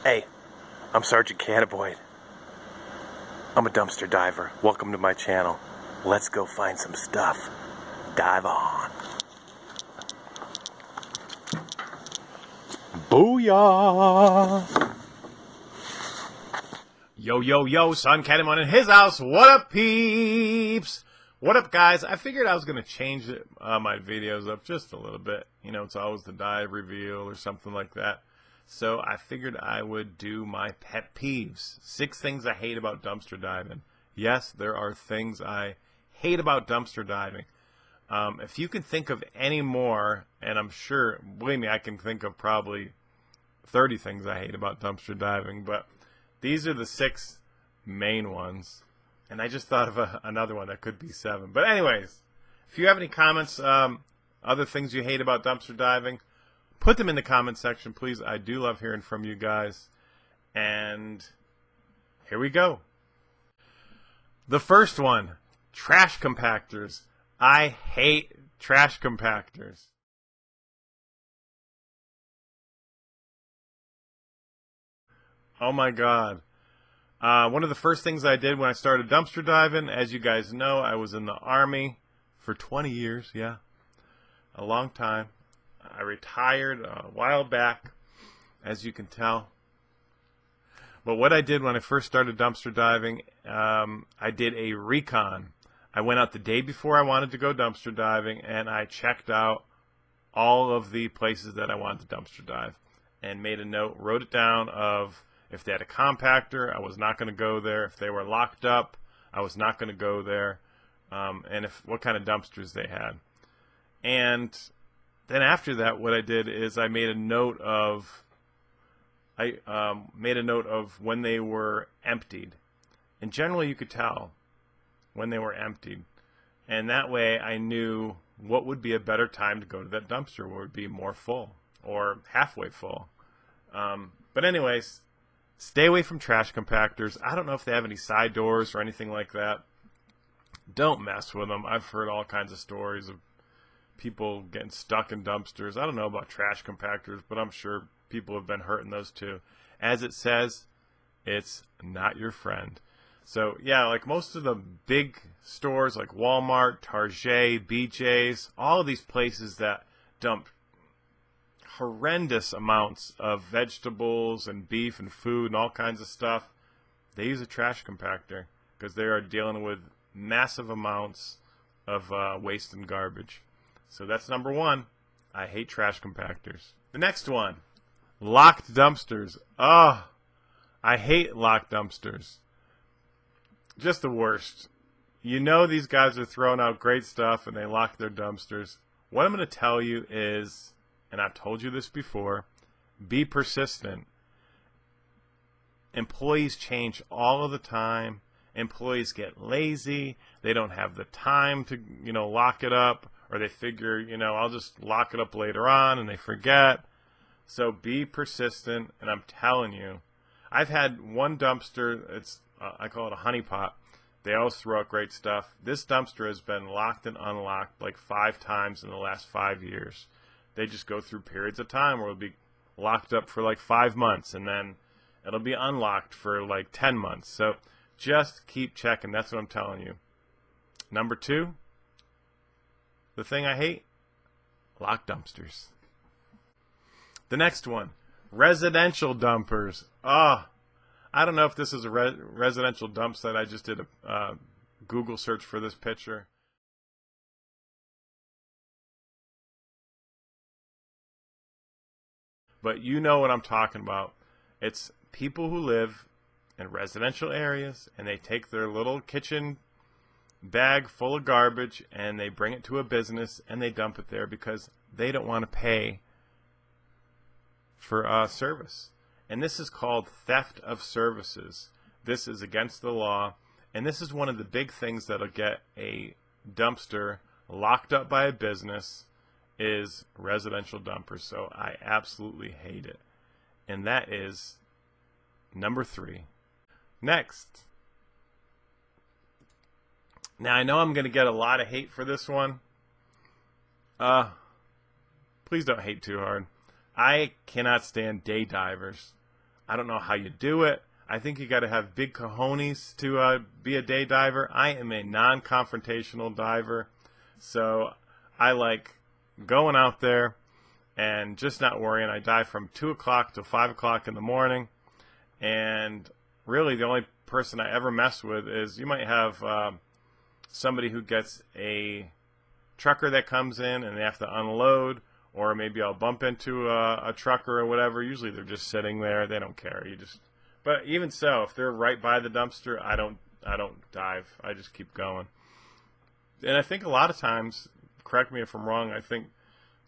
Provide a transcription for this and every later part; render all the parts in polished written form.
Hey, I'm Sergeant Cannabinoid. I'm a dumpster diver. Welcome to my channel. Let's go find some stuff. Dive on. Booyah! Yo, yo, yo, Son Catamon in his house. What up, peeps? What up, guys? I figured I was going to change my videos up just a little bit. You know, it's always the dive reveal or something like that. So I figured I would do my pet peeves. 6 things I hate about dumpster diving. Yes, there are things I hate about dumpster diving. If you can think of any more, and I'm sure, believe me, I can think of probably 30 things I hate about dumpster diving, but these are the 6 main ones. And I just thought of another one that could be 7. But anyways, if you have any comments, other things you hate about dumpster diving, put them in the comment section, please. I do love hearing from you guys. And here we go. The first one, trash compactors. I hate trash compactors. Oh my God. One of the first things I did when I started dumpster diving, as you guys know, I was in the Army for 20 years, yeah, a long time. I retired a while back, as you can tell. But what I did when I first started dumpster diving, I did a recon. I went out the day before I wanted to go dumpster diving, and I checked out all of the places that I wanted to dumpster dive and made a note, wrote it down of if they had a compactor, I was not going to go there. If they were locked up, I was not going to go there. And what kind of dumpsters they had. And then after that, what I did is I made a note of when they were emptied. And generally, you could tell when they were emptied. And that way, I knew what would be a better time to go to that dumpster, where it would be more full or halfway full. But anyways, stay away from trash compactors. I don't know if they have any side doors or anything like that. Don't mess with them. I've heard all kinds of stories of people getting stuck in dumpsters. I don't know about trash compactors, but I'm sure people have been hurt in those too. As it says, it's not your friend. So yeah, like most of the big stores like Walmart, Target, BJ's, all of these places that dump horrendous amounts of vegetables and beef and food and all kinds of stuff, they use a trash compactor because they are dealing with massive amounts of waste and garbage. So that's number 1. I hate trash compactors. The next one, locked dumpsters. Oh, I hate locked dumpsters. Just the worst. You know these guys are throwing out great stuff and they lock their dumpsters. What I'm going to tell you is, and I've told you this before, be persistent. Employees change all of the time. Employees get lazy. They don't have the time to, lock it up, or they figure, I'll just lock it up later on, and they forget. So be persistent, and I'm telling you, I've had one dumpster, I call it a honeypot. They always throw out great stuff. This dumpster has been locked and unlocked like 5 times in the last 5 years. They just go through periods of time where it'll be locked up for like 5 months, and then it'll be unlocked for like 10 months. So just keep checking. That's what I'm telling you. Number 2, the thing I hate, locked dumpsters. The next one, residential dumpers. Oh, I don't know if this is a residential dump site. I just did a Google search for this picture. But you know what I'm talking about. It's people who live in residential areas, and they take their little kitchen bag full of garbage and they bring it to a business and they dump it there because they don't want to pay for service. And this is called theft of services. This is against the law, and this is one of the big things that'll get a dumpster locked up by a business is residential dumpers. So I absolutely hate it. And that is number 3. Next. Now I know I'm going to get a lot of hate for this one. Please don't hate too hard. I cannot stand day divers. I don't know how you do it. I think you got to have big cojones to be a day diver. I am a non-confrontational diver, so I like going out there and just not worrying. I dive from 2 o'clock to 5 o'clock in the morning, and really the only person I ever mess with is you might have somebody who gets a trucker that comes in and they have to unload, or maybe I'll bump into a trucker or whatever. Usually they're just sitting there. They don't care. But even so, if they're right by the dumpster, I don't dive. I just keep going. And I think a lot of times, correct me if I'm wrong, I think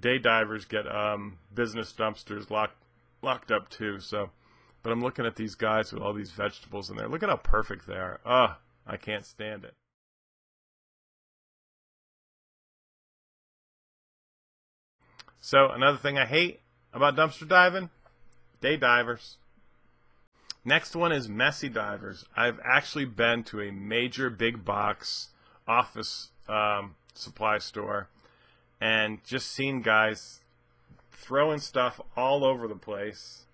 day divers get business dumpsters locked up too. So, but I'm looking at these guys with all these vegetables in there. Look at how perfect they are. Ugh, I can't stand it. So another thing I hate about dumpster diving, day divers. Next one is messy divers. I've actually been to a major big box office supply store and just seen guys throwing stuff all over the place.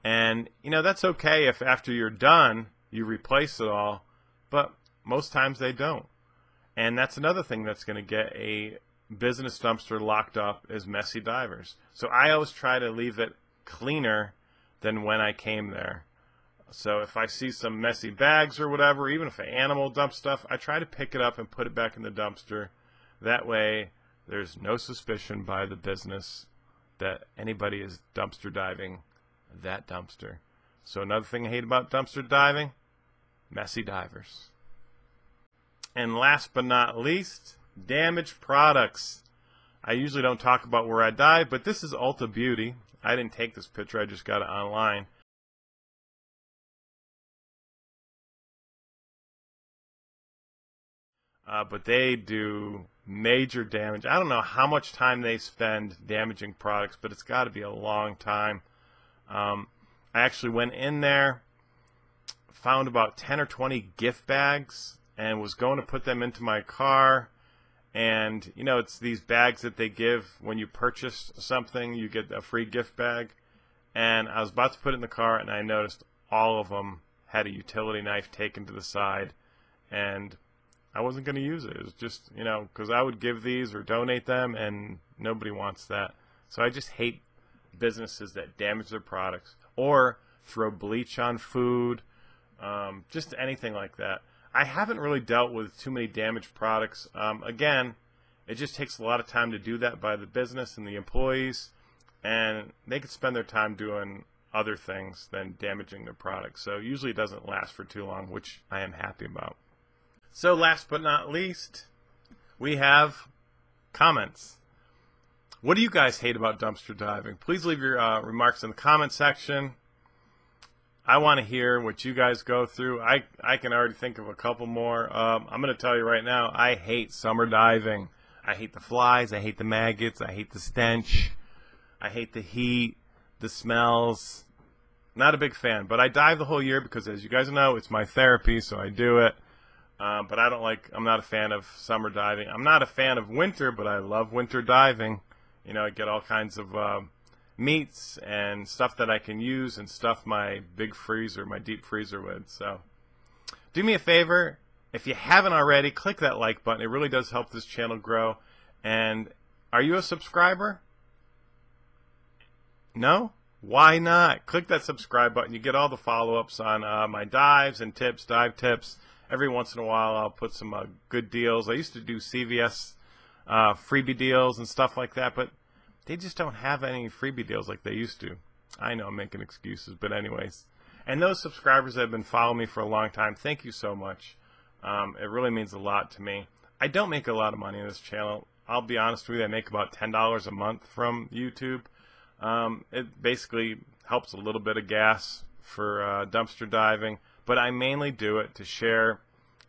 And, you know, that's okay if after you're done, you replace it all, but most times they don't. And that's another thing that's going to get a business dumpster locked up is messy divers. So I always try to leave it cleaner than when I came there. So if I see some messy bags or whatever, even if an animal dumps stuff, I try to pick it up and put it back in the dumpster. That way there's no suspicion by the business that anybody is dumpster diving that dumpster. So another thing I hate about dumpster diving, messy divers. And last but not least, damaged products. I usually don't talk about where I dive, but this is Ulta Beauty. I didn't take this picture, I just got it online. But they do major damage. I don't know how much time they spend damaging products, but it's got to be a long time. I actually went in there, found about 10 or 20 gift bags, and was going to put them into my car. And, you know, it's these bags that they give when you purchase something, you get a free gift bag. And I was about to put it in the car, and I noticed all of them had a utility knife taken to the side. And I wasn't going to use it. It was just, you know, because I would give these or donate them, and nobody wants that. So I just hate businesses that damage their products or throw bleach on food, just anything like that. I haven't really dealt with too many damaged products. Again, it just takes a lot of time to do that by the business and the employees, and they could spend their time doing other things than damaging their products. So usually it doesn't last for too long, which I am happy about. So last but not least, we have comments. What do you guys hate about dumpster diving? Please leave your remarks in the comment section. I want to hear what you guys go through. I can already think of a couple more. I'm going to tell you right now, I hate summer diving. I hate the flies. I hate the maggots. I hate the stench. I hate the heat, the smells. Not a big fan, but I dive the whole year because, as you guys know, it's my therapy, so I do it. But I'm not a fan of summer diving. I'm not a fan of winter, but I love winter diving. You know, I get all kinds of meats and stuff that I can use and stuff my big freezer, my deep freezer with. So do me a favor, if you haven't already, click that like button. It really does help this channel grow. And are you a subscriber? No? Why not? Click that subscribe button. You get all the follow-ups on my dives and tips, dive tips. Every once in a while I'll put some good deals. I used to do CVS freebie deals and stuff like that, but they just don't have any freebie deals like they used to. I know I'm making excuses, but anyways. And those subscribers that have been following me for a long time, thank you so much. It really means a lot to me. I don't make a lot of money on this channel. I'll be honest with you, I make about $10 a month from YouTube. It basically helps a little bit of gas for dumpster diving, but I mainly do it to share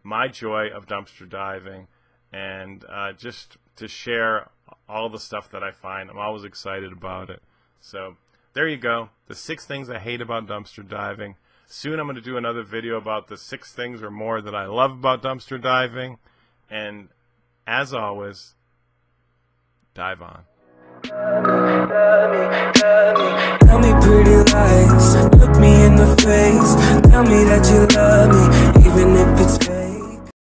my joy of dumpster diving and just to share all the stuff that I find. I'm always excited about it. So there you go, the 6 things I hate about dumpster diving. Soon I'm going to do another video about the 6 things or more that I love about dumpster diving. And as always, dive on. Tell me pretty lies. in the face. Tell me that you love me,